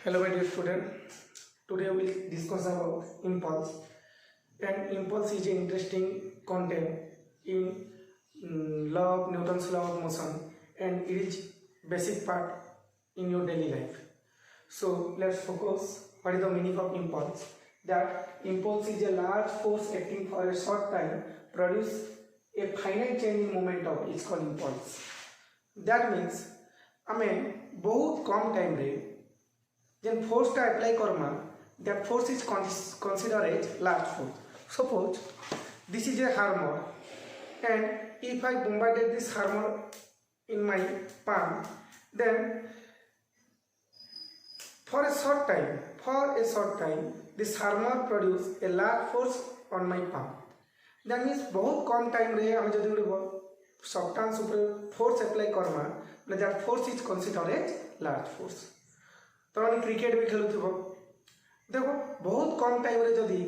Hello my dear student, today we will discuss about impulse, and impulse is an interesting content in law of Newton's law of motion, and it is basic part in your daily life. So let's focus what is the meaning of impulse. That impulse is a large force acting for a short time produce a finite change in momentum is called impulse. That means बहुत कम time रे जेन force टा apply करमा that force is consider as large force. Suppose this is a hammer and if I bombarded this hammer in my palm, then for a short time this hammer produce a large force on my palm. That means बहुत कम time रे हम जदी गोटे substance ऊपर force apply करमा that force is consider as large force. तो cricket भी खेलुथिबो देखो बहुत कम टाइम रे जदी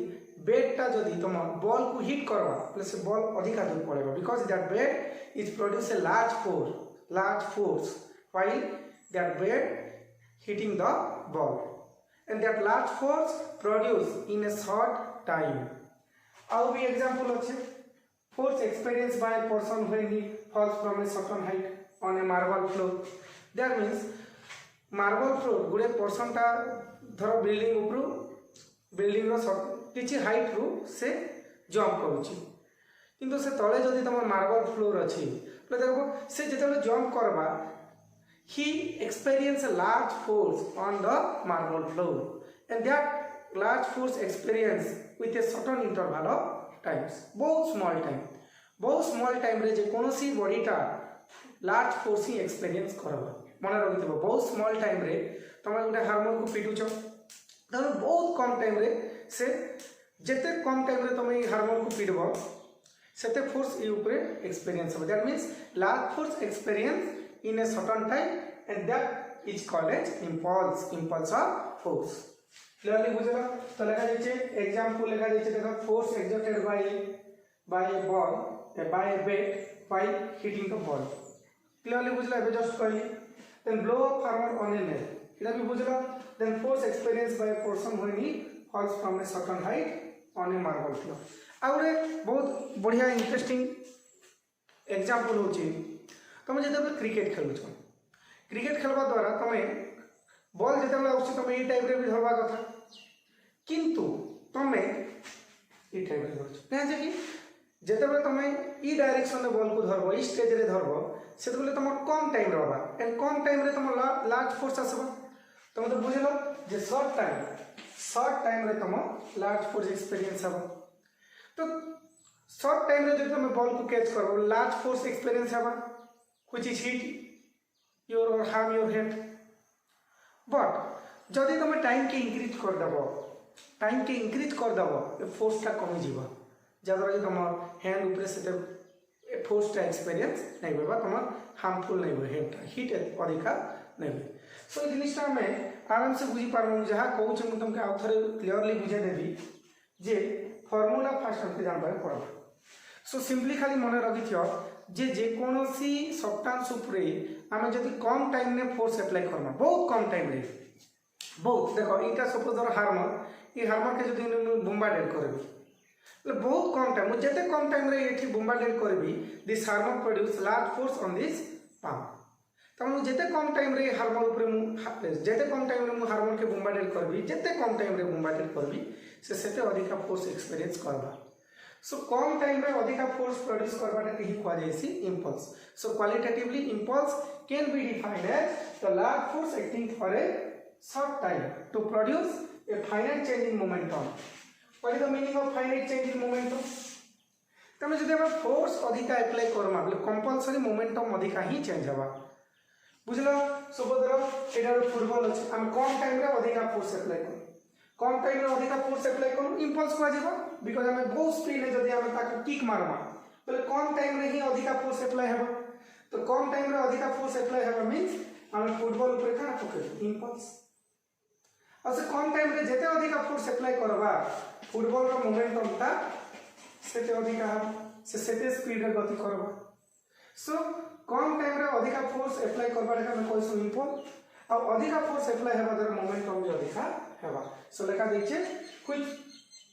बैटटा जदी तुम बॉल को हिट करवा बोले से बॉल अधिक दूर पड़ेगा because that bat is produce a large force while that bat hitting the ball and that large force produce in a short time. आउ भी एग्जांपल अच्छे force experience by a person when he falls from a certain height on a marble floor. That means marble floor गोटे person टा धर building उपरू building किसी height रु से जंप करुच्ची किंतु से तले जदि तुम मार्बल फ्लोर अच्छी देखो से जो जंप करवा ही experience a large force on the marble floor and that large force experience with a certain interval of times. बहुत स्मॉल टाइम रे जे कोनोसी बॉडीटा लार्ज फोर्स ही एक्सपीरियंस करवा. मन रखिथ बहुत स्मॉल टाइम रे तुम गोटे हार्मोन को पिटुच तब बहुत कम टाइम रे से जिते कम टाइम रे तुम हार्मोन को पिटब सेते फोर्स ये ऊपर एक्सपीरियंस हो. That means large force experience in a certain time and that is called as impulse of force. Clearly बुझला. तो लिखा जाइए एग्जांपल लिखा जाइए देखो force exerted by a ball by a bat while hitting the ball. Clearly बुझला. एबे just कहली then blow of hammer on a nail. इधर भी बुझला. then force experienced by a person when he falls from a certain height on a marble floor. और बहुत बढ़िया interesting example होची तुम जब क्रिकेट खेलुछ क्रिकेट खेलवा द्वारा तुम बॉल जिते आउछ तुम ई टाइप रे भी धरवा कथा किंतु तुम ई टाइप रे धरछ काहे कि जिते तुम ई डायरेक्शन रे बॉल को धरबो ई स्टेज रे धरबो से तुम कम टाइम रहा एंड कम टाइम रे तुम लार्ज फोर्स आसबा. तुम तो बुझल जे शॉर्ट टाइम रे तुम लार्ज फोर्स एक्सपीरियंस हबो. तो शॉर्ट टाइम रे जो तुम बॉल को कैच करबो लार्ज फोर्स एक्सपीरियंस हबा व्हिच इज हिट योर और हार्म योर हेड. बट जदि तुम टाइम के इंक्रीज कर दबो फोर्स टा कमी जीवा जदरा कि तुम हैंड ऊपर से फोर्स टा एक्सपीरियंस नहीं होगा तुम हार्मफुल नहीं हुए हेड हिट अधिका नहीं हुए. सो जिनिसटा हमें आराम से बुझी पारमु जहाँ कहूँ मुझे तुमके आउ थे क्लीयरली बुझे देवी जे फॉर्मूला फास्ट हमके जानबा पड़बा. सो सिंपली खाली मन रखिथियो जे जेकोसी सब्सटेंस उपरे आमे जदि कम टाइम ने फोर्स अप्लाई करना बहुत कम टाइम रे बहुत देखो इटा सपोज धर हार्मर के जदि बोम्बार्डेड करबी बहुत कम टाइम जिते कम टाइम रे ये बोम्बार्डेड करबी this Harmer produce large force on this palm. तब जिते कम टाइम रे हार्मर ऊपर जिते कम टाइम रे मु हार्मर के बोम्बार्डेड करबी जिते कम टाइम रे बोम्बार्डेड करबी से सेते अधिका फोर्स एक्सपीरियंस करबा. सो कम टाइम रे अधिका फोर्स प्रोड्यूस करबाटा के ही कहा जायसी impulse. So qualitatively impulse can be defined as the large force acting for a short time to produce a finite change in momentum. What is the meaning of finite change in momentum? तमें जदि हम force अधिका apply Karma बोले compulsory momentum अधिका ही change हवा. बुझलो. Suppose एटा football अछि हम कम टाइम रे अधिका फोर्स अप्लाई करू इंपल्स को जेबा बिकॉज़ हमें बहुत स्पीड में जदि हम ताके किक मारमा बोले कम टाइम रे ही अधिका फोर्स अप्लाई हेबा. तो कम टाइम रे अधिका फोर्स अप्लाई हेबा मींस हम फुटबॉल ऊपर का पकड़ इंपल्स. और से कम टाइम रे जेते अधिका फोर्स अप्लाई करबा फुटबॉल का मोमेंटम ता सेते अधिका से सेते स्पीड रे गति करबा. सो कम टाइम रे अधिका फोर्स अप्लाई करबा का हम कहसु इंपल्स आ अधिका फोर्स अप्लाई हेबा द्वारा मोमेंटम भी अधिका हेबा सो लेखा देखिए which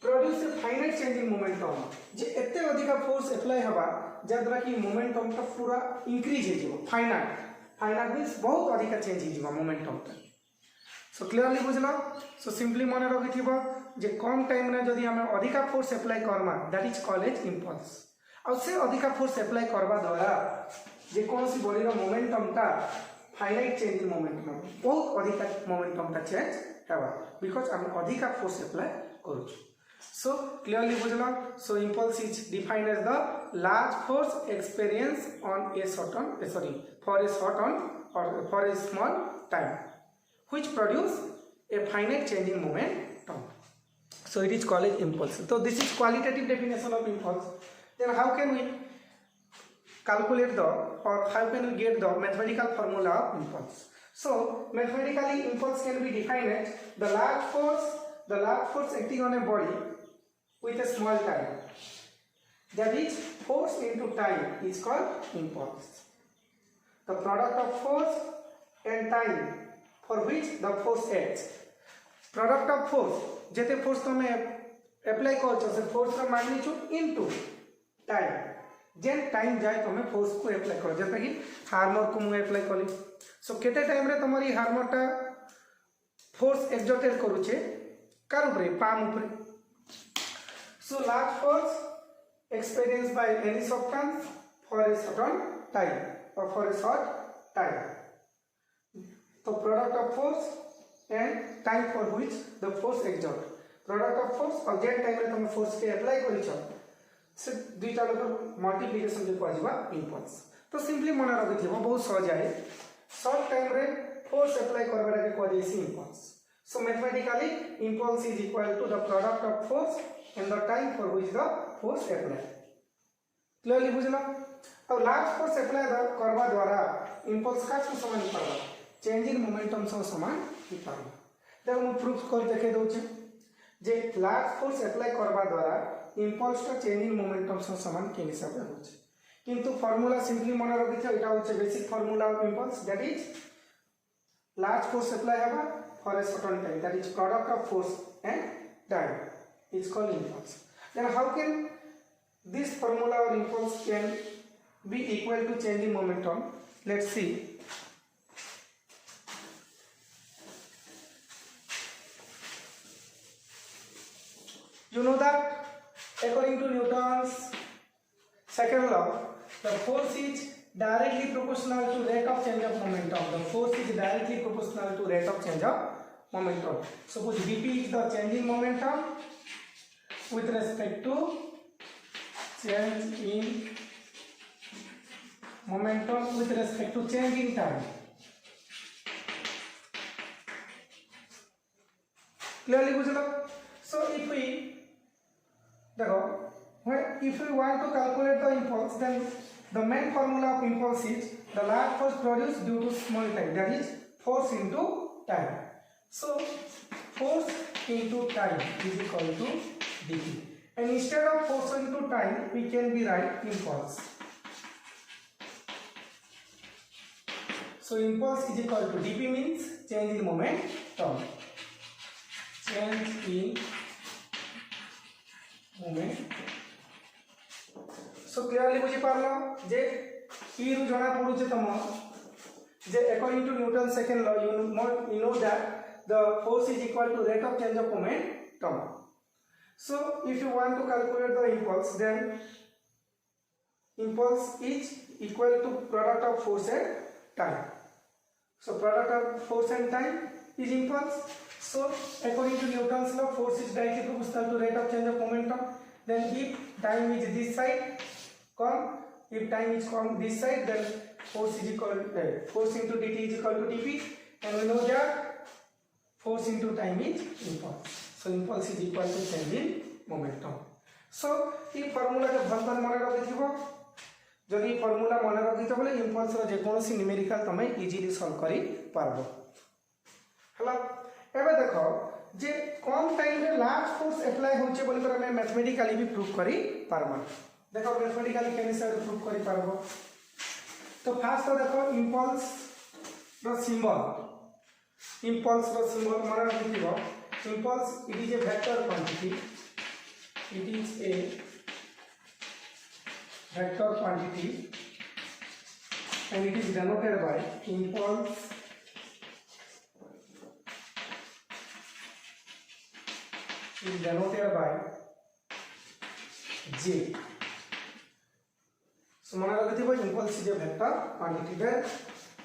produce a finite change in momentum जे एते अधिका फोर्स अप्लाई हेबा जा द्वारा कि मोमेंटम ता पूरा इंक्रीज हे जिवो फाइनाइट मींस बहुत अधिका चेंज हे जिवो मोमेंटम ता सो क्लियरली बुझलो सो सिंपली मन रखिथिबो जे कम टाइम रे जदी हम अधिका फोर्स अप्लाई करमा that is called as impulse आ से अधिका फोर्स अप्लाई करबा द्वारा जे कोनसी बॉडी रो मोमेंटम ता फाइनाइट चेंज इन मोमेंटम बहुत अधिका मोमेंटम ता चेंज हेबा बिकॉज़ हम अधिका फोर्स अप्लाई करू सो क्लियरली बुझलो so impulse is defined as the large force experience on a for a small time which produce a finite change in momentum. So it is called impulse. So this is qualitative definition of impulse. Then how can we calculate the or how can we get the mathematical formula of impulse? So mathematically impulse can be defined as the large force acting on a body with a small time. That is force into time is called impulse. The product of force and time for which the force acts. Product of force jete force tome apply करछो से force का magnitude into time जेन time जाए तमे force को apply करो जैसे कि Harmer को मु अप्लाई कली सो केते टाइम रे तमरी हार्मर टा फोर्स एक्सर्टेड करूछे कार ऊपर पाम ऊपर so large force experience by any substance for a certain time और फॉर ए शॉर्ट टाइम तो product of force and time for which the force exert product of force और जेन time रे तुम force के apply करिछो से दुईटा लोग multiplication जे कहजिबा इंपल्स तो सिंपली मन रखिथिबो बहुत सहज है शॉर्ट टाइम रे फोर्स अप्लाई करबा के कहजेसी impulse so mathematically impulse is equal to the product of force and the time for which the force apply clearly बुझलो और लार्ज फोर्स अप्लाई करबा द्वारा इंपल्स का समान करबा चेंज इन मोमेंटम से समान ही पारबा देखो हम प्रूफ कर देखे दउछे जे लार्ज फोर्स अप्लाई करबा द्वारा इंपल्स का चेंज इन मोमेंटम से समान के हिसाब से होचे किंतु फार्मूला सिंपली मन रखिथे एटा होचे basic formula of impulse that is large force apply हेबा for a certain time that is product of force and time is called impulse then how can this formula और impulse can be equal to change in momentum let's see you know that according to Newton's second law the force is directly proportional to rate of change of momentum the force is directly proportional to rate of change of momentum suppose dp is the change in momentum with respect to change in momentum with respect to change in time clearly bujhlo so if we if we want to calculate the impulse then the main formula of impulse is the large force produced due to small time that is force into time so force into time is equal to dp and instead of force into time we can be write impulse so impulse is equal to dp means change in momentum change in moment so clearly बुझी पारलो जे ई रु जणा पडुचे तम जे according to Newton's second law you know that the force is equal to rate of change of momentum so if you want to calculate the impulse then impulse is equal to product of force and time so product of force and time is impulse so according to Newton's law force is directly proportional to rate of change of momentum then if time is this side if time is come this side then force is equal force into dt is equal to dp and we know that force into time is impulse so impulse is equal to change in momentum so E formula के भलतन मन रखिथिबो जदि formula मन रखिथ बोले impulse रो जे कोनोसी numerical तमे easily solve करि पारबो हला एबे देखो जे कम टाइम रे लार्ज फोर्स अप्लाई होचे बोली कर हम मैथमेटिकली भी प्रूफ करि पारबो देखो मैथमेटिकली केने से प्रूफ करि पारबो तो फर्स्ट तो देखो impulse row symbol impulse ro symbol mane rakhibo. Impulse, it is a vector quantity. It is a vector quantity and it is denoted by impulse is denoted by J. So mane rakhibo impulse is a vector quantity. Then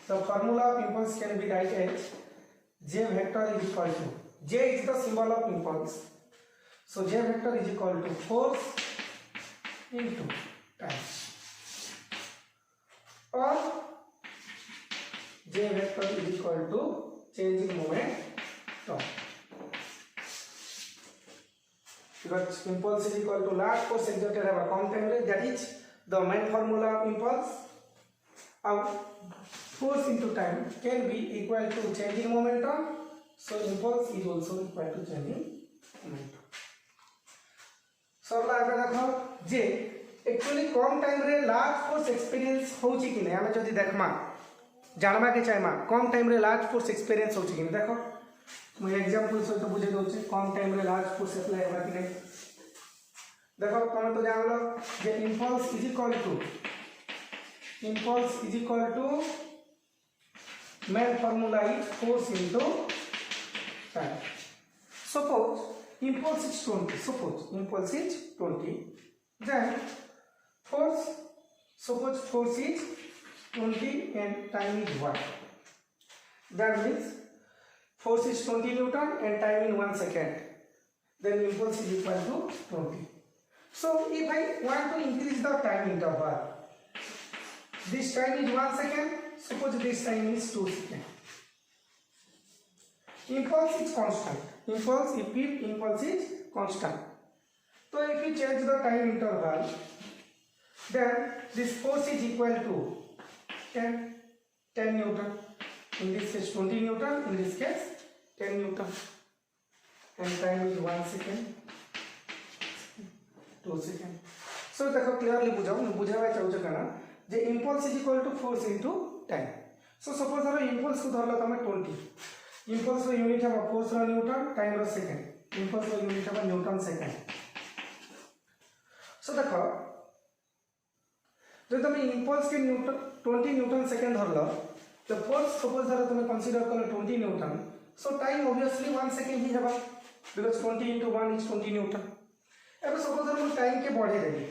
the formula of impulse can be written as J vector is equal to, J is the symbol of impulse, so J vector is equal to force into time, or J vector is equal to change in momentum, because impulse is equal to large force exerted over come time rate, that is the main formula of impulse. Force into time can be equal to changing momentum, so impulse is also equal to changing momentum. सरला एबे देखो जे actually कम time रे large force experience होची कि नै, हमें जदी देखमा जानबा के चाहेमा कम टाइम रे लार्ज फोर्स एक्सपीरियंस होची कि नै। देखो मु एग्जांपल सहित बुझे दोचे कम टाइम रे लार्ज फोर्स अप्लाई हेबा कि नै। देखो तमे तो जानलो जे impulse is equal to main formula is force into time. Suppose impulse is 20, then force, suppose force is 20 and time is 1, that means force is 20 Newton and time in 1 second, then impulse is equal to 20. So if I want to increase the time interval, this time is 1 second, suppose this time is 2 seconds. Impulse is constant. Impulse is constant. So if you change the time interval, then this force is equal to 10 Newton. In this case 20 Newton, in this case 10 Newton. And time is 1 second, 2 seconds. So देखो clearly बुझावा चाहूँ कना जे impulse is equal to force into time. So suppose अगर impulse को धरला तमे 20, impulse रो unit है force रो न्यूटन, time रो सेकंड, impulse रो यूनिट है न्यूटन सेकंड. So देखो जो तमे impulse के न्यूटन 20 न्यूटन सेकंड धरला, the force suppose धर तमे consider कर 20 newton, so time obviously 1 second ही हेबा, because 20 into 1 is 20 न्यूटन. अब suppose हम टाइम के बढ़े देबे,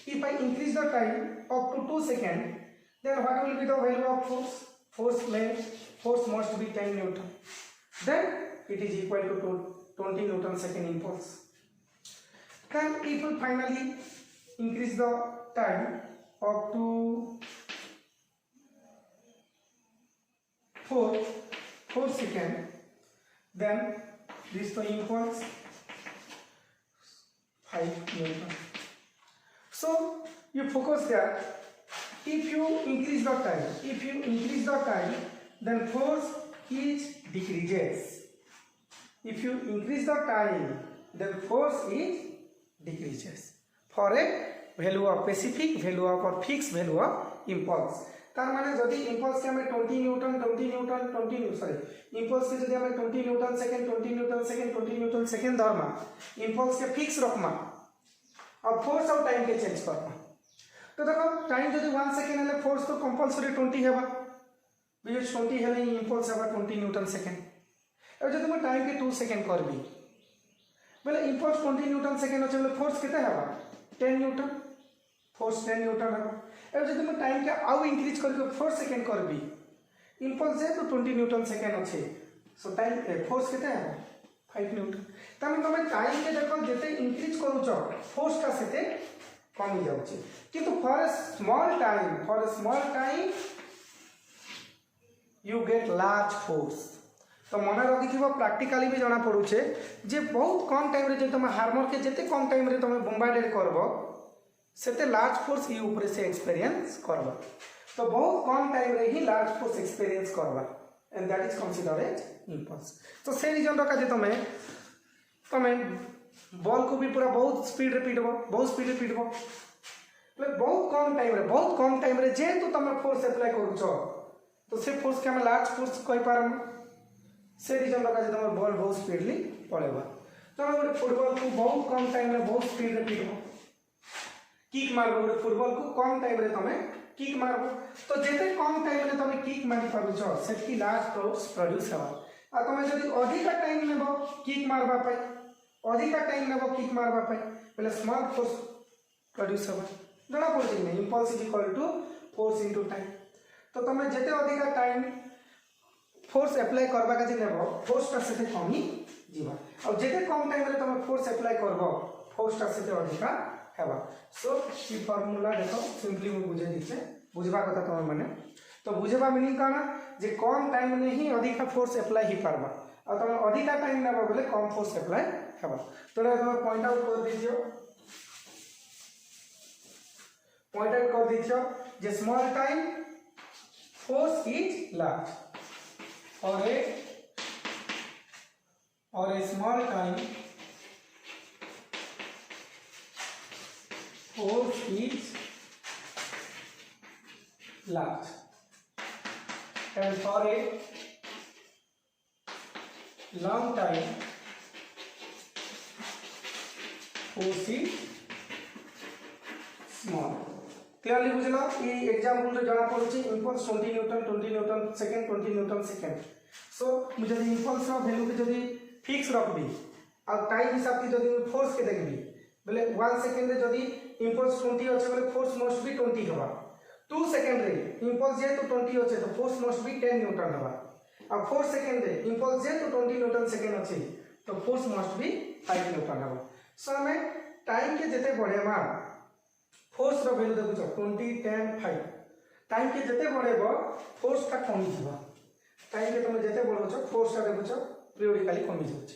if I increase the time up to 2 seconds, then what will be the value of force? Force must be 10 Newton. Then it is equal to 20 Newton second impulse. Then if we finally increase the time up to 4 seconds, then this the impulse 5 Newton. So you focus there. If you increase the time, then force is decreases. If you increase the time, then force is decreases for a value of specific value of or fixed value of impulse. तार माने जदि impulse के हमें 20 Newton impulse के जदि हमें 20 newton second Dharma, impulse के fix Rakhma और फोर्स और टाइम के चेंज करना। तो देखो टाइम जदि 1 सेकंड हेले फोर्स तो कंपलसरी 20 हेबा, बिकॉज़ 20 हेले इंपल्स हेबा 20 न्यूटन सेकंड। अब जदि मैं टाइम के 2 सेकंड करबी बोले इंपल्स 20 न्यूटन सेकंड अछि बोले फोर्स केते हेबा 10 न्यूटन, फोर्स 10 न्यूटन हेबा। अब जदि मैं टाइम के आउ इंक्रीज करके 4 सेकंड करबी, इंपल्स जे तो 20 न्यूटन सेकंड अछि, सो टाइम फोर्स केते हेबा 5 न्यूटन। तमे तमे टाइम के देखो जते इंक्रीज करूछ फोर्स का सेते कमी जाउछ, किंतु for a small time you get large force. तो मन रखिथिबो प्रैक्टिकली भी जाना पड़ुछे जे बहुत कम टाइम रे जे तुम हार्मर के जते कम टाइम रे तुम बोम्बार्डेड करबो सेते लार्ज फोर्स ई ऊपर से एक्सपीरियंस करबो। तो बहुत कम टाइम रे ही लार्ज फोर्स एक्सपीरियंस करबा, and that is considered as impulse. तो से रीजन रखा जे तुम बॉल को भी पूरा बहुत स्पीड रे पीटबो, बहुत कम टाइम रे जे तो तुम फोर्स अप्लाई करूछ, तो से फोर्स के हम लार्ज फोर्स कहि पारम। से रीजन लगा जे तुम बॉल बहुत स्पीडली पळेबा। तुम गोटे फुटबॉल को बहुत कम टाइम में बहुत स्पीड रे पिटबो, किक मारबो। गोटे फुटबॉल को कम टाइम रे तुम किक मारबो, तो जेते कम टाइम रे तुम किक मारि पारुछ सेटकी लार्ज फोर्स प्रोड्यूस हेबा। आ तुम जदि अधिक टाइम नेबो किक मारबा पई, अधिक टाइम नेबो किक मारबा पई, पहले स्मॉल फोर्स प्रोड्यूस हेबा। जना पड़छि नै impulse is equal to force into time. तो तुम जेते अधिक टाइम फोर्स अप्लाई करबा के नेबो फोर्स ता सेते कमी जीवा, और जेते कम टाइम रे तुम फोर्स अप्लाई करबो फोर्स ता सेते अधिक हेबा। सो ई फार्मूला देखो सिंपली मु बुझे दिछे, बुझबा कथा तुम माने। तो बुझबा मीनिंग काना जे कम टाइम में ही अधिक फोर्स अप्लाई ही करबा, और तुम अधिक टाइम नेबो बोले कम फोर्स अप्लाई हेबा। तो तुम पॉइंट आउट कर दिजियो, पॉइंट आउट कर दिजियो जे small time force is large और a small time force is large, and for a long time force is small। Clearly बुझलो। ये एग्जांपल रे जणा पड़ुची impulse 20 newton second 20 newton second. So मुझे जदि इंपल्स रो वैल्यू के जदि फिक्स रखबी और टाइम हिसाब से जदि फोर्स के देखबी बोले 1 सेकंड रे जदि इंपल्स 20 अछि बोले फोर्स मस्ट बी 20 होबा। 2 सेकंड रे इंपल्स जे तो 20 अछि तो फोर्स मस्ट बी 10 न्यूटन होबा। और 4 सेकंड रे इंपल्स जे तो 20 न्यूटन सेकंड अछि तो फोर्स मस्ट बी 5 न्यूटन होबा। सो हमें टाइम के जते बढ़ेबा फोर्स रो वैल्यू देखुछ 20 10 5। टाइम के जते बढ़ेबो फोर्स का कमी जीवा, टाइम के तुम जते बढ़ो फोर्स टा देखुछ पीरियडिकली कमी जाउछ।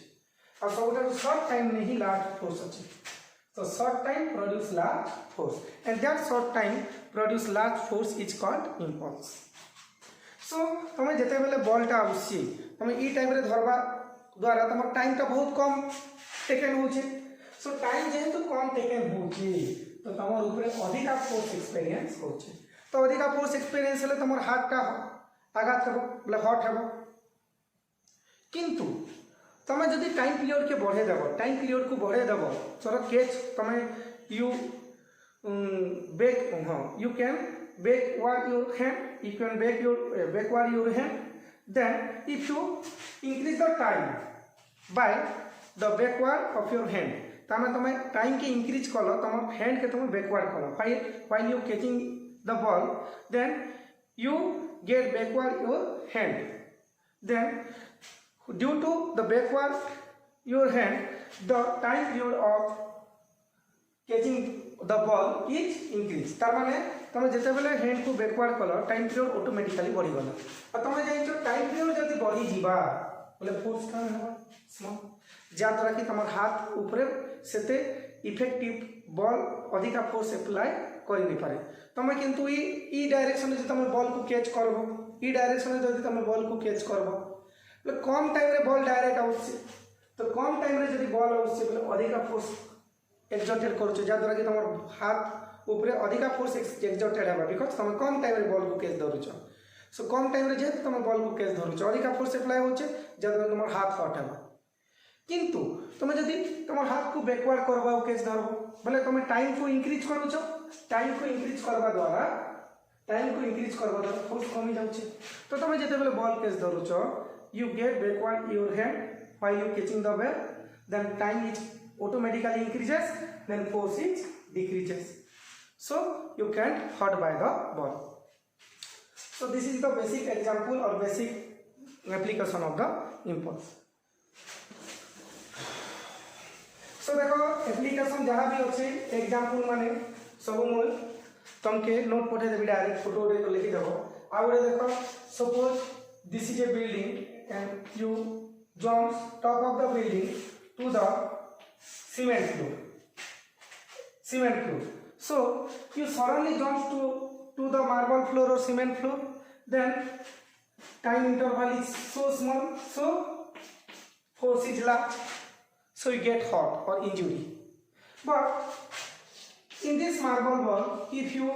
और सबटा शॉर्ट टाइम में ही लार्ज फोर्स अछि। तो short time produce large force, and that short time produce large force is called impulse. So तुम जते बेले बॉल टा आउछि तुम ई टाइम रे धरबा द्वारा तुम टाइम टा बहुत कम टेकन होछि। सो टाइम जेहेतु कम टेकन होछि तो तुम ऊपर अधिक फोर्स एक्सपीरियंस होछि। तो अधिक फोर्स एक्सपीरियंस हेले तुम हाथ टा आघात हेबो बोले हट हेबो। किंतु तुम जदि टाइम पीरियड के बढ़े देबो, टाइम पीरियड को बढ़े देबो, चलो कैच तुम you back you can backward your hand, you can backward your hand, then if you increase the time by the backward of your hand, तमे तुम टाइम के इंक्रीज कलो तुम हैंड के तुम बैकवर्ड कलो while you catching the ball, then you get backward your hand, then due to the backward your hand the time period of catching the ball is increased। तार माने तुम जते बेले हैंड को बैकवर्ड कलो टाइम पीरियड ऑटोमेटिकली बढ़ी गला। और तुम जानिछो टाइम पीरियड जदी बढ़ी जीवा बोले फोर्स का होबा स्मॉल, जा द्वारा कि तुम हाथ ऊपर सेते इफेक्टिव बॉल अधिक फोर्स अप्लाई करि नै पारे। तुम किंतु ई डायरेक्शन में तुम बॉल को कैच करबो, ई डायरेक्शन में जदी तुम बॉल को कैच करबो बोले कम टाइम रे बॉल डायरेक्ट आउछि, तो कम टाइम रे जदी बॉल आउछि बोले अधिक फोर्स एक्सर्टेड करूछ, जा द्वारा कि तुम हाथ ऊपर अधिक फोर्स एक्सर्टेड हेबा बिकॉज़ तुम कम टाइम रे बॉल को कैच धरुछ। सो कम टाइम रे जे तुम बॉल को कैच धरुछ अधिक फोर्स अप्लाई होचे, जा द्वारा तुम हाथ हट हेबा। किंतु तुम जदि तुम हाथ को बैकवर्ड करबा कैच धरबो बोले तुम टाइम को इंक्रीज करूछ, टाइम को इंक्रीज करबा द्वारा फोर्स कमी जाउछ। तो तुम जते बेले बॉल कैच धरुछ you get backward your hand while you catching the ball, then time is automatically increases, then force is decreases, so you can't hurt by the ball. So this is the basic example or basic application of the impulse. So देखो application जहाँ भी अच्छे example माने सब मुझे तुमके note पठे देवी direct photo रे लिखि देबो। आ गोटे देखो suppose this is A building and you jump top of the building to the cement floor. So you suddenly jump to the marble floor or cement floor, then time interval is so small, so force is large, so you get hurt or injury. But in this marble ball, if you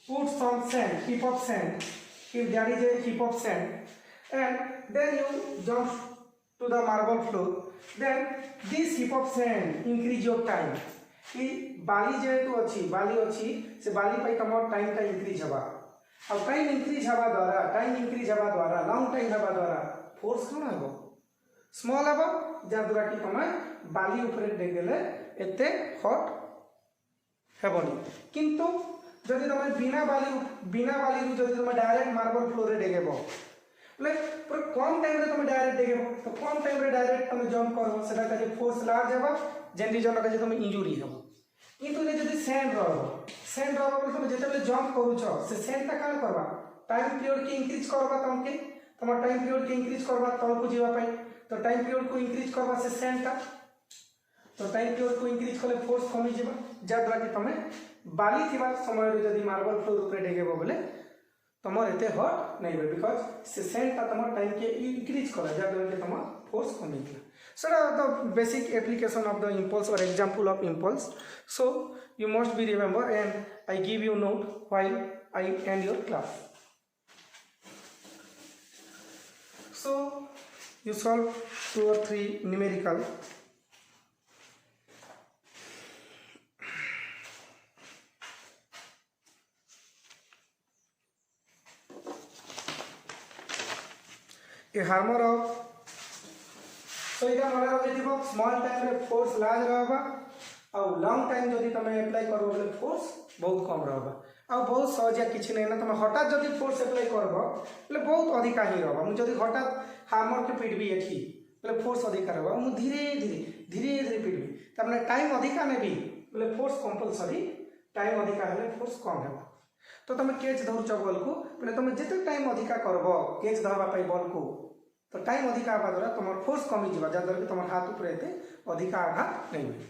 put some sand, heap of sand, if there is a heap of sand and then you jump to the marble floor, then this heap of sand increase your time. कि बाली जेहेतु अच्छी बाली अच्छी से बाली पाई तुम time टा increase हवा अब time increase हवा द्वारा लॉन्ग टाइम हवा द्वारा फोर्स कौन हेबो स्मॉल हेबो जा द्वारा कि तुम बाली ऊपर डेगले एते हॉट हेबोनी किंतु जदि तुम बिना बाली रु जदि तुम डायरेक्ट मार्बल फ्लोर रे डेगेबो लाइक पर कम टाइम रे तुम डायरेक्ट डेगेबो तो कम टाइम रे डायरेक्ट तुम जंप करबो सेटा का फोर्स लार्ज हेबो जेन रीजन का तुम इंजुरी हेबो किंतु जदि सैंड रहबो तुम जेतेबेले जंप करूछ से सैंड ता कान करबा टाइम पीरियड के इंक्रीज करबा तुम टाइम पीरियड के इंक्रीज करबा तल को जीवा पाई तो टाइम पीरियड को इंक्रीज करबा से सैंड ता तो टाइम पीरियड को इंक्रीज कले फोर्स कमी जीवा जा द्वारा कि तुम बाली थिबा समय रे जदि मार्बल फ्लोर ऊपर डेगेबो बोले तुमर एते हॉट नहीं बे बिकॉज से सैंड ता तुम टाइम के इंक्रीज कला जा द्वारा कि तुम फोर्स कमी जीवा So the basic application of the impulse or example of impulse. So you must be remember and I give you note while I end your class. So you solve 2 or 3 numerical. A hammer of तो इटा मन रखिथिबो small time रे force large रहबा और long time जदि तुम apply करबो बोले फोर्स बहुत कम रहबा और बहुत सहज या किछि नै ना तुम हठात जदि फोर्स अप्लाई करबो बोले बहुत अधिक ही रहबा मु जदि हठात हामर के पिटबी एठी बोले फोर्स अधिक रहबा मु धीरे धीरे पिटबी त माने टाइम अधिक नेबी बोले फोर्स कंपलसरी टाइम अधिक हेले फोर्स कम हेबा तो तुम कैच धरुछ बॉल को बोले तुम जते टाइम अधिक करबो कैच धरबा पई बॉल को तो टाइम अधिक आवा द्वारा तुम फोर्स कमी जीवा जा द्वारा कि तुम हाथ ऊपर एते अधिक आघात नहीं हुए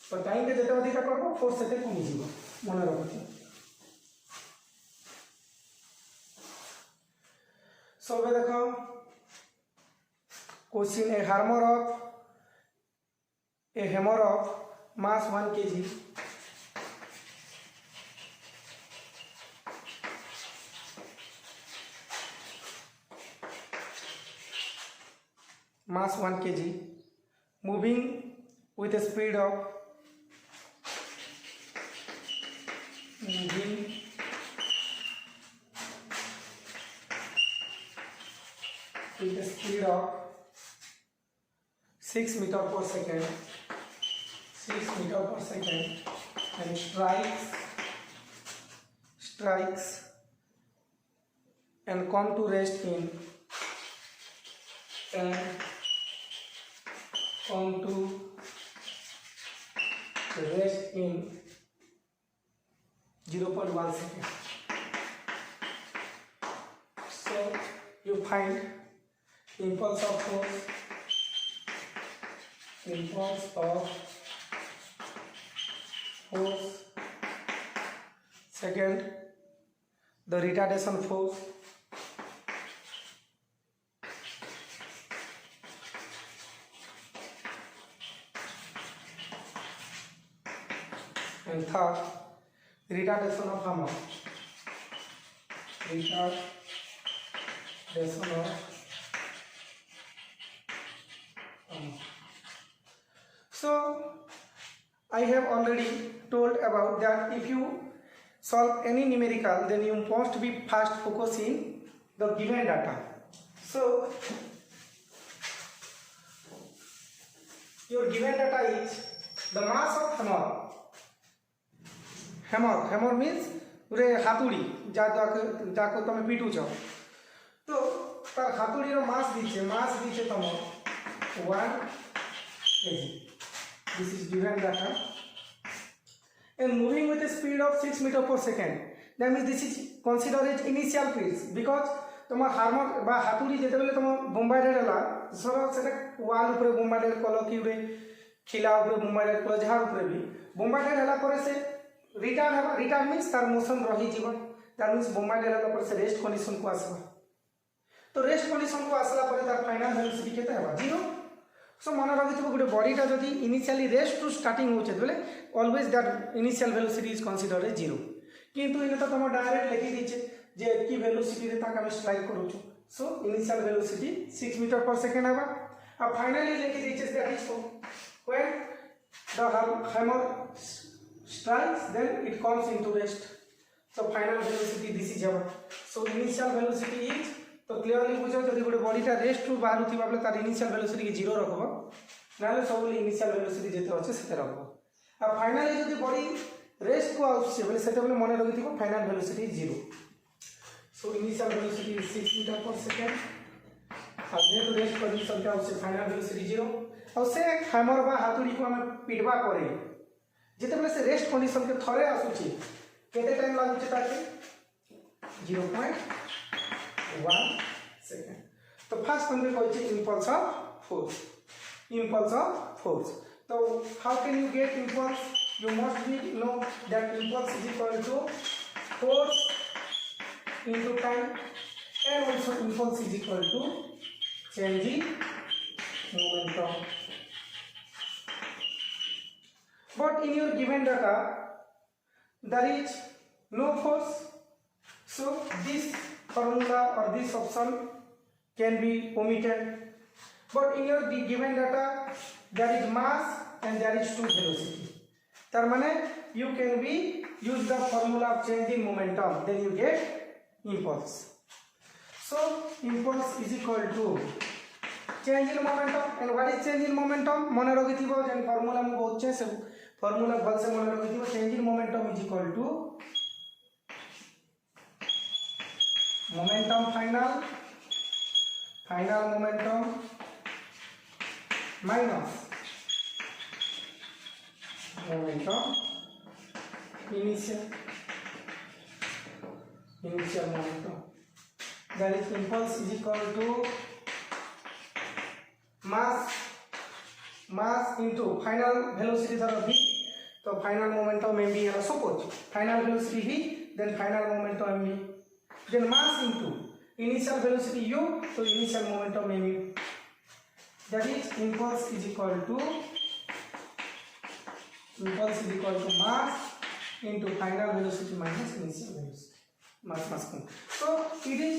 तो टाइम के जते अधिक करबो फोर्स सेते कमी जीवा मन रखो सो बे देखो question A hammer of mass 1 kg mass 1 kg moving with a speed of with a speed of 6 meter per second and strikes and come to rest in 0.1 second. So you find impulse of force, second the retardation force, and third retardation of hammer. So I have already told about that if you solve any numerical then you must be first focusing the given data. So your given data is the mass of hammer means रे हाथुड़ी जाको तुम पीटू छ तो तार हाथुड़ी रो मास दीछे तुम 1 kg. This is given data and moving with a speed of 6 meter per second. That means this is considered as initial phase because तुम Harmer बा हाथुड़ी जेते बेले तुम बोम्बाइडेड हला सर सेटा वाल ऊपर बोम्बाइडेड कलो कि रे खिला ऊपर बोम्बाइडेड कलो जहार ऊपर भी बोम्बाइडेड हला करे से रिटार्ड मीन्स तार मोशन रही जीवन दैट मीन्स बोम्बाइडेड हला पर से रेस्ट कंडीशन को आसबा तो रेस्ट कंडीशन को आसला पर तार फाइनल वेलोसिटी केते हेबा 0. सो मन रखिथिबो गुटे बॉडीटा जदी इनिशियली रेस्ट टू स्टार्टिंग होचे बेले always that initial velocity is considered as 0 किंतु इने तो तुम डायरेक्ट लिखि दीचे जे एकी वेलोसिटी रे ताका हम स्ट्राइक करू छु सो इनिशियल वेलोसिटी 6 मीटर पर सेकेंड आबा अब फाइनली लेके that is when the hammer strikes then it comes into rest so final velocity this is our so initial velocity is तो क्लियरली बुझो जदि गोटे बॉडीटा रेस्ट रु बाहर थिबा बले तार इनिशियल वेलोसिटी के 0 रखबो नाले सब इनिशियल वेलोसिटी जेते अछि सेते रखबो अब फाइनली जदि बॉडी रेस्ट को आउछ बले सेते बले मने रखिथिबो final velocity 0 so initial velocity is 6 meter per second अब जेतो रेस्ट कंडीशन के आउछ फाइनल वेलोसिटी 0 और से हैमर बा हाथुड़ी को हम पिटबा करे जेते बले से रेस्ट कंडीशन के थरे आसुची केते टाइम लागुची ताके 0.1 सेकंड तो फर्स्ट हमरे कहै छै impulse of force so how can you get impulse you must know that impulse is equal to force into time and also impulse is equal to change in momentum. But in your given data there is no force so this formula or this option can be omitted but in your given data there is mass and there is two velocity tar mane you can be use the formula of change in momentum then you get impulse so impulse is equal to change in momentum and what is change in momentum mone ragithibo jen formula mu bahut che se formula bhal se mone ragithibo change in momentum is equal to momentum final momentum minus momentum initial momentum that is impulse is equal to mass into final velocity dharo v तो final momentum m v है suppose final velocity v then final momentum m v then mass into initial velocity u so initial momentum m u that is impulse is equal to mass into final velocity minus initial velocity mass so it is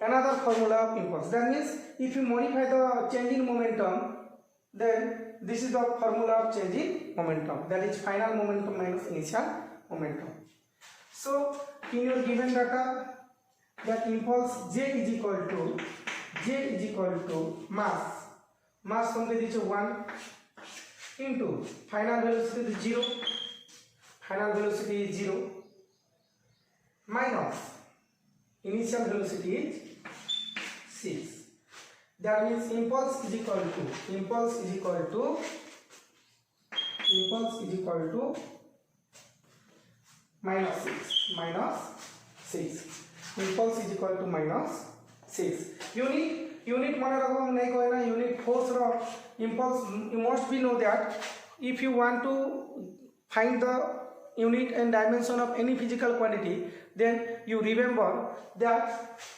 another formula of impulse that means if you modify the change in momentum then this is the formula of change in momentum that is final momentum minus initial momentum so in your given data that impulse j is equal to mass something is 1 into final velocity is 0 minus initial velocity is 6 that means impulse is equal to minus 6 impulse is equal to minus 6 unit mane rakho nahi kohe na unit force ro impulse you must be know that if you want to find the unit and dimension of any physical quantity then you remember that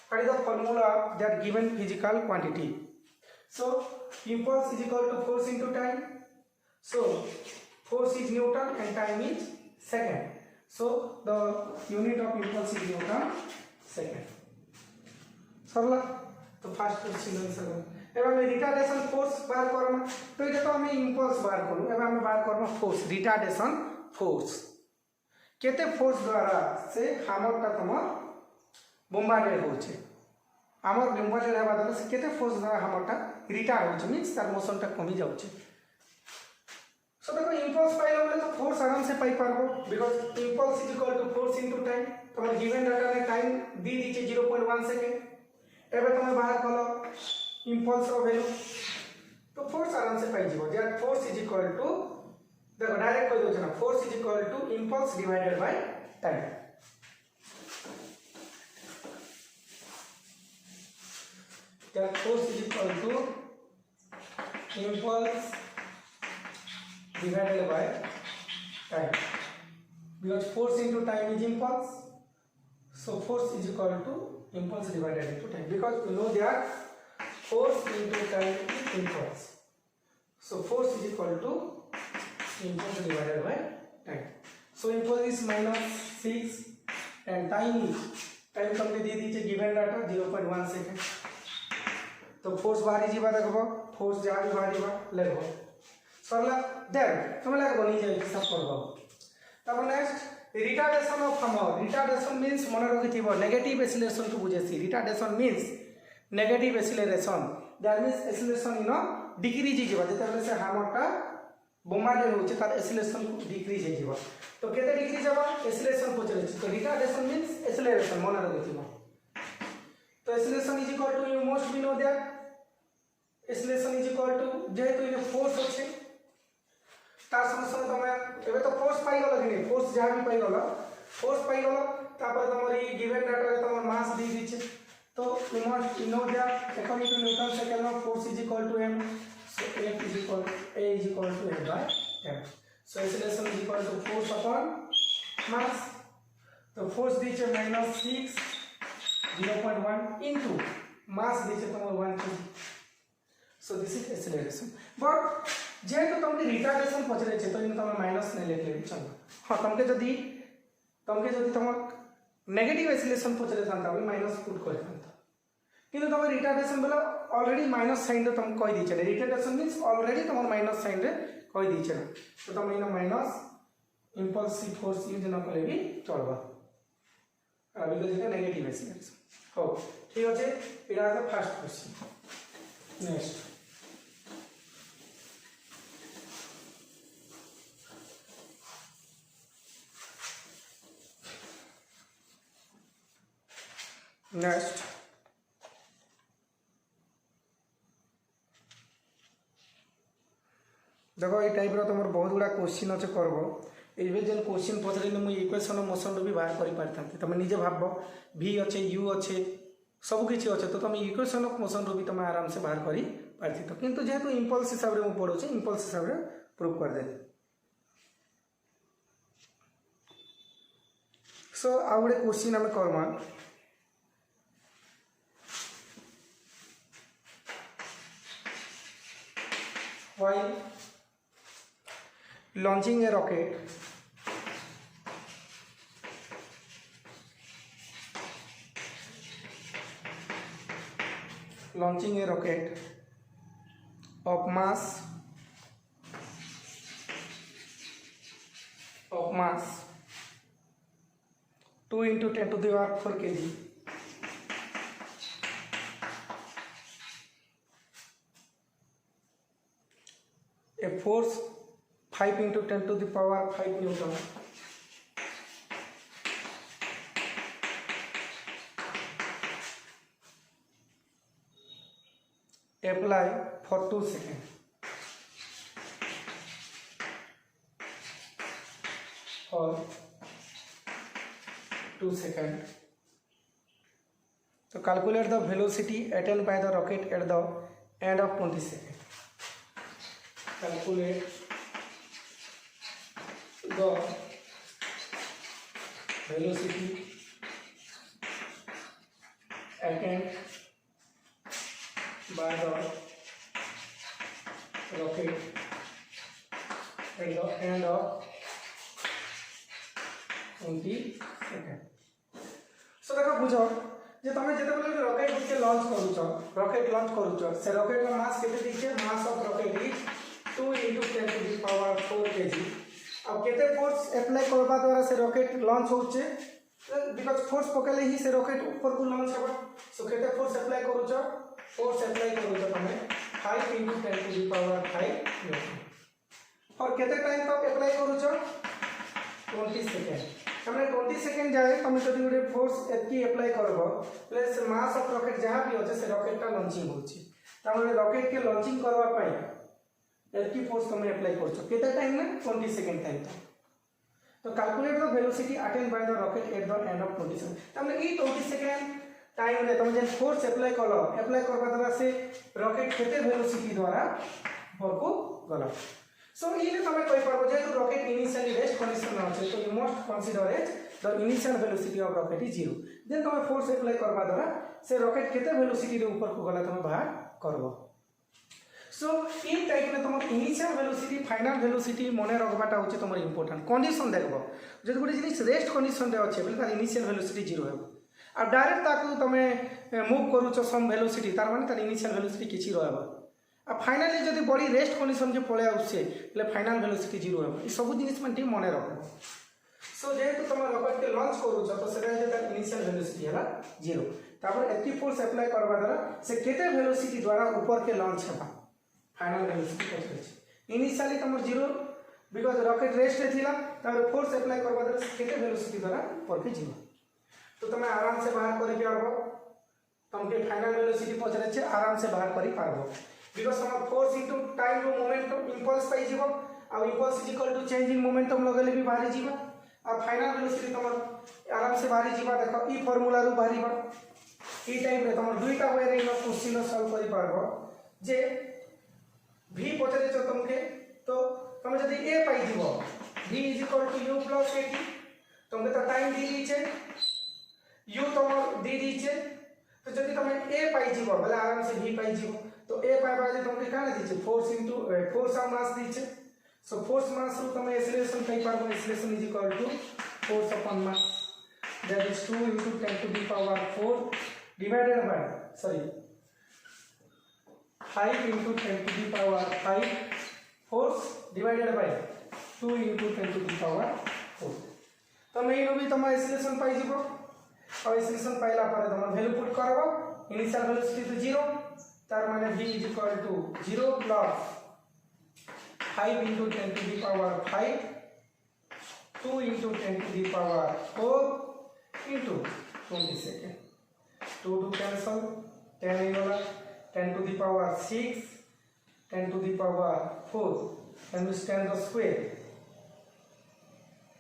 what is the formula of that given physical quantity so impulse is equal to force into time so force is newton and time is second so the unit of impulse is newton second सरला तो first question answer एबे हम retardation force बार करम तो ये तो हम impulse बार करू एबे हम बार करम फोर्स रिटार्डेशन फोर्स केते फोर्स द्वारा से हमर का तम बोम्बार्डेड होचे हमर बोम्बार्डेड हेबा द्वारा से केते फोर्स द्वारा हमरटा रिटार्ड होचे मींस तार मोशन टा कमी जाउचे सो देखो इंपल्स पाइले बोले तो फोर्स आराम से पाई पारबो because impulse is equal to force into time तो हमर गिवन डाटा में टाइम दी दीचे 0.1 सेकंड एबे तुम बाहर कलो इंपल्स रो वैल्यू तो फोर्स आराम से पाई जीवो that force is equal to देखो डायरेक्ट कह दो ना force is equal to impulse divided by time that force is equal to impulse divided by time because force into time is impulse so force is equal to impulse divided into time because we know that force into time is impulse so force is equal to impulse divided by time so impulse is minus 6 and time तुमके दे दीजिए given data 0.1 second. तो force बाहरी जीवा देखो, force जहाँ भी बाहरी लेखो सरला देन तुम लेखो निजे हिसाब करबो। तब नेक्स्ट रिटार्डेशन ऑफ हमर। रिटार्डेशन मींस मन रखिथिबो नेगेटिव एक्सीलरेशन को बुझेसी। Retardation means negative acceleration, that means acceleration decrease जीवा जेते से हमरटा बोम्बार्डेड होचे तार एक्सीलरेशन डिक्रीज जीवा। तो केते डिक्रीज होबा एक्सीलरेशन पचरे। तो रिटार्डेशन मींस एक्सीलरेशन मन रखिथिबो। तो acceleration is equal to, you must be know that acceleration is equal to जेहेतु इन फोर्स होचे तार संगे संगे तमे एबे तो फोर्स पाई गलो कि नहीं, फोर्स जहाँ भी पाई गलो, फोर्स पाई गलो तापर तमरी गिवन डाटा रे तमर मास दे दीचे। तो you must know that according to Newton second law force is equal to m, so F is equal A is equal to m by m। so acceleration is equal to force upon mass। तो force दीचे -6 0.1 into mass दीचे तमर 1 kg। so this is acceleration। but जेहेतु तुमके retardation पचरे छे तो इन तुम minus नहीं लेके भी चलो। हाँ तुमके जदी तुम नेगेटिव एक्सीलरेशन पचरे थांता बे माइनस पुट करे थांता, किंतु तुम रिटार्डेशन बेला ऑलरेडी माइनस साइन रे तुम कहि दिछे। रिटार्डेशन मींस ऑलरेडी तुम माइनस साइन रे कहि दिछे, तो तुम इन माइनस इंपल्सिव फोर्स यूज न करे भी चलबा। अभी तो जेटा नेगेटिव एक्सीलरेशन हो ठीक আছে। এটা আছে ফার্স্ট क्वेश्चन। नेक्स्ट नेक्स्ट देखो ये टाइप तुम बहुत गुड़ा क्वेश्चन अच्छे करब। ये जेन क्वेश्चन पचारे मुझे इक्वेशन मोशन भी बाहर कर पारि था। तुम निजे भाव v अच्छे u अच्छे सबकि अच्छे, तो तुम इक्वेशन ऑफ मोशन रू भी तुम आराम से बाहर कर पारि था। किंतु जेहेतु इम्पल्स हिसाब से मुझे पढ़े इम्पल्स हिसाब से प्रूव कर दे। सो आउ गोटे क्वेश्चन आम Karma. While launching a rocket, of mass 2 into 10 to the power 4 kg, a force 5 into 10 to the power 5 Newton apply for 2 seconds So calculate the velocity attained by the rocket at the end of 20 seconds. Calculate the velocity attained by the rocket at the end of 20 seconds. So देखो बुझो जे तुम जेते rocket के launch करूछ से rocket का मास केते दिखे। Mass of rocket is 2 into 10 to the power 4 kg। अब केते फोर्स अप्लाई करबा द्वारा से रॉकेट लॉन्च होचे, बिकॉज़ फोर्स पकेले ही से रॉकेट ऊपर को लॉन्च हेबा। सो केते फोर्स अप्लाई करूछ, फोर्स अप्लाई करूछ तमे 5 into 10 to the power 5 Newton. और केते टाइम तक अप्लाई करूछ 20 सेकंड। हमने 20 सेकंड जाए तुम जदि गोटे फोर्स एतकी अप्लाई करबो प्लस मास ऑफ रॉकेट जहां भी होचे से रॉकेटटा लॉन्चिंग होची, तामे रॉकेट के लॉन्चिंग करबा पई एतकी फोर्स तुम अप्लाई करछो केते टाइम में 20 सेकंड टाइम तक। तो calculate the velocity attend by the rocket at the end of 20 second. Tame E 20 second time रे तुम जे फोर्स अप्लाई करबा द्वारा से रॉकेट केते वेलोसिटी द्वारा ऊपर गला। सो ये तुम कहि परबो जे तो रॉकेट इनिशियली रेस्ट कंडीशन में अछि, तो you must consider as the initial velocity of rocket is 0। Then तुम फोर्स अप्लाई करबा द्वारा से रॉकेट केते वेलोसिटी रे ऊपर को गला तुम बाहर करबो। सो इन टाइप में तुम इनिशियल वेलोसिटी फाइनल वेलोसिटी मन रखबाटा होचे तुम इंपोर्टेंट कंडीशन देखबो जदि गोटे जिनिस रेस्ट कंडीशन रे अच्छे बोले तार इनिशियल वेलोसिटी 0 हेबो आ डायरेक्ट ताकू तुम मूव करूछ सम वेलोसिटी तार माने तार इनिशियल वेलोसिटी किछि रहबो आ फाइनली जदि बॉडी रेस्ट कंडीशन के पळे आउछे ले फाइनल वेलोसिटी 0 हेबो ई सब जिनिस मन ठीक मन रखबो सो जेहेतु तुम रॉकेट के लॉन्च करूछ तो सेटा जे तार इनिशियल वेलोसिटी हला 0 तापर एती फोर्स अप्लाई करबा द्वारा से केते वेलोसिटी द्वारा ऊपर के लॉन्च हेबा फाइनल वेलोसिटी पहुंचे इनिशियली तुम 0 बिकॉज रॉकेट रेस्ट रे थिला तापर फोर्स अप्लाई करबा द्वारा से केते वेलोसिटी द्वारा ऊपर के 0 तो तुम आराम से बाहर करि पारबो तुमके फाइनल वेलोसिटी पहुंचे छे आराम से बाहर करि पारबो बिकॉज तुम फोर्स इनटू टाइम रो मोमेंटम इंपल्स पाई जीवो आ impulse is equal to change in momentum लगले भी बाहर जीवो आ फाइनल वेलोसिटी तुम आराम से बाहर जीवा देखो ई फार्मूला रो बाहरीबा ई टाइप रे तुम दुईटा वे रे क्वेश्चन सॉल्व करि पारबो जे v पचरे छ तुमके तो तुम जदी a पाई जीवो v is equal to u plus at तुमके तो टाइम दी दी छे u तुम दी दी छे तो जदी तुम a पाई जीवो भले आराम से v पाई जीवो तो a पाई बाजे तुमके काने दी छे force into force of mass दी छे सो फोर्स मास रो तुम एक्सेलरेशन पाई पारबो acceleration is equal to force upon mass that is 2 into 10 to the power 4 divided by 5 into 10 to the power 5 force divided by 2 into 10 to the power 4 तो मैं इनो भी तुम एक्सेलरेशन पाई जीवो और एक्सेलरेशन पाइला पर तुम वैल्यू पुट करबो इनिशियल वेलोसिटी तो 0 तार माने v is equal to 0 plus 5 into 10 to the power 5 2 into 10 to the power 4 into 20 second 2 to cancel 10 in 10 to the power 6 10 to the power 4 and we stand the square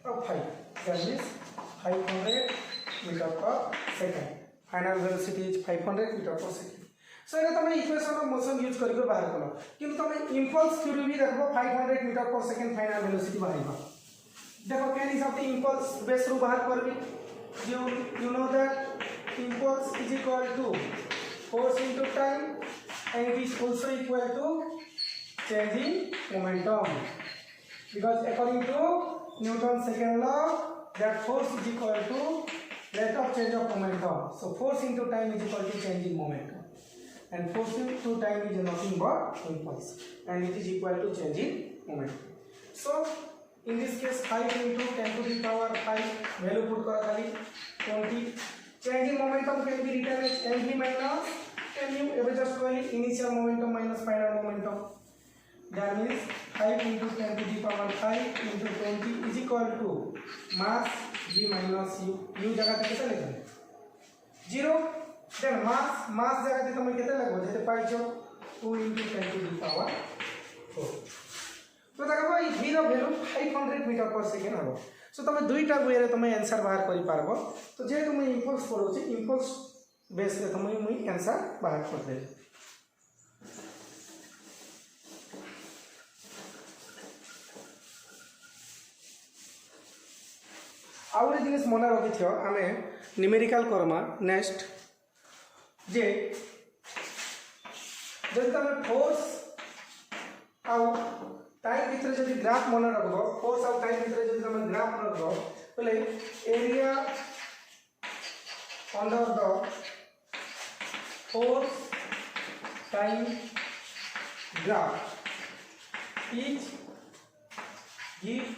of 5 that is 500 meter per second final velocity is 500 meter per second सो ये तुम equation of motion use करके बाहर करो किंतु तुम impulse theory भी देखो 500 metre पर सेकंड फाइनल वेलोसिटी बाहरबा देखो can is of the impulse base रू बाहर करबी you know that impulse is equal to force into time and it is also equal to change in momentum because according to Newton's second law that force is equal to rate of change of momentum so force into time is equal to change in momentum and force into time is nothing but impulse and it is equal to change in momentum so in this case 5 into 10 to the power 5 value put kara khali 20 change in momentum can be written as mv minus mu ever just call initial momentum minus final momentum that means 5 into 10 to the power 5 into 20 is equal to mass v minus u जगह पे कितना लिखना 0 then mass जगह पे तुम कितना लगो जैसे पाई जो 2 into 10 to the power 4 तो देखो ई v रो वैल्यू 500 मीटर पर सेकंड हबो सो तुम दुईटा वे रे तुम आंसर बाहर करि पारबो तो जे तुम इंपल्स पढो छी इंपल्स बेस रे तुम मुई आंसर बाहर कर दे आउरे जिनिस मन रखि थियो आमे न्यूमेरिकल करमा नेक्स्ट जे जब तुम फोर्स आउ टाइम भीतर जब ग्राफ मन रखबो फोर्स आउ टाइम भीतर जब तुम ग्राफ रखबो बोले area under the force time graph is give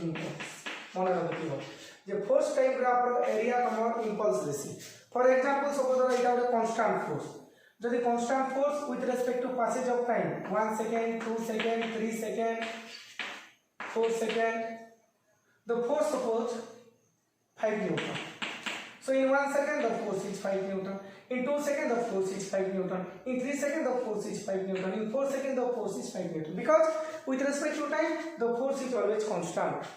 impulse मन रखिबो जे फोर्स टाइम ग्राफ रो एरिया तुम इंपल्स देसी फॉर एग्जांपल सपोज इटा गोटे कांस्टेंट फोर्स जदि constant force with respect to passage of time 1 second 2 second 3 second 4 second the force suppose 5 newton so in 1 second the force is 5 newton in 2 seconds the force is 5 newton in 3 seconds the force is 5 newton in 4 seconds the force is 5 newton because with respect to time the force is always constant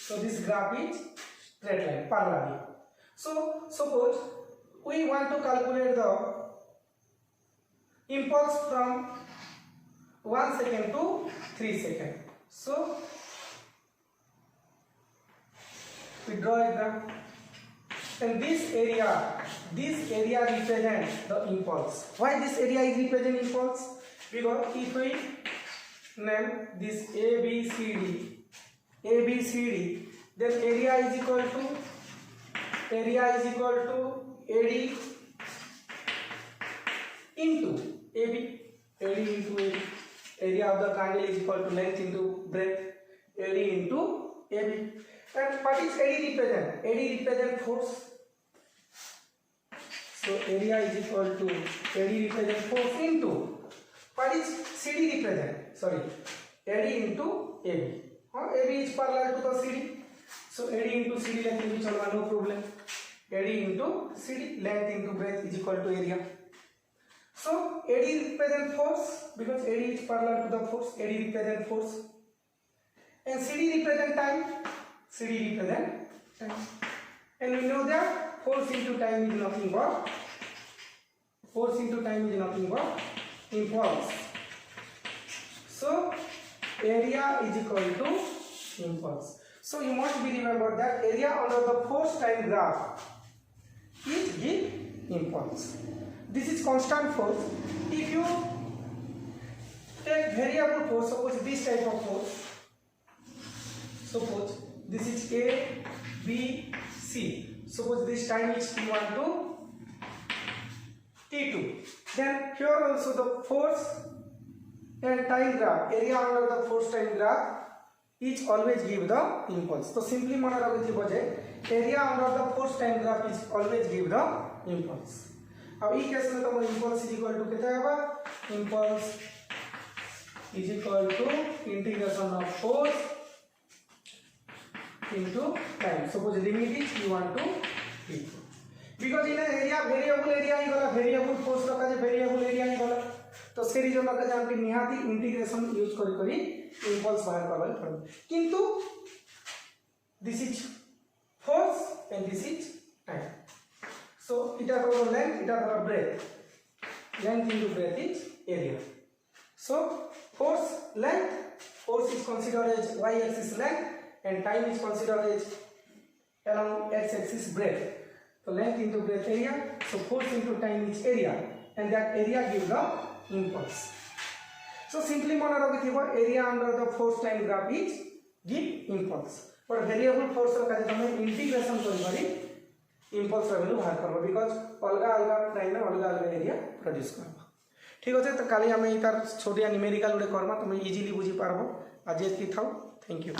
so this graph is straight line parallel so suppose we want to calculate the impulse from 1 second to 3 seconds so we draw a graph and this area represents the impulse. Why this area is represent impulse? Because if we name this ABCD, then area is equal to AD into AB. Area of the triangle is equal to length into breadth, AD into AB. And what is AD represent? AD represent force. So area is equal to AD represent force into what is CD represent? Sorry, AD into AB. AB is parallel to the CD. So AD into CD length is equal to no problem. AD into CD length into breadth is equal to area. So AD represent force because AD is parallel to the force. AD represent force. And CD represent time. And we know that force into time is nothing but impulse. So area is equal to impulse. So you must be remember that area under the force time graph is give impulse. This is constant force. If you take variable force, suppose this type of force, suppose this is A, B, C. Suppose this time is T1 to T2. Then here also the force and time graph, area under the force time graph each always give the impulse. So simply mana rakhithibo je area under the force time graph is always give the impulse. Now in case mein tomo impulse is equal to kete haba? Impulse is equal to integration of force into time. Suppose limit is T1 to T2. Because in area variable area ही गला variable force रखा जे variable area ही गला तो से reason रखा जे हमके निहाती integration use करी impulse बाहर करवाई पड़े. किंतु this is force and this is time. So eta for length, eta for breadth. Length into breadth is area. So force is considered as y-axis length and time is considered as along x-axis breadth. So length into breadth area. So force into time is area, and that area gives the impulse. So simply mana rakhithibo area under the force time graph is give impulse. But variable force ro kaje tame integration kari impulse value bahar karbo because अलगा time में अलगा area produce करबो. ठीक আছে তো কালি আমি তার ছোটিয়া numerical গুড়ে করবা তুমি इजीली बुझी पारबो. आज एति थाउ. Thank you.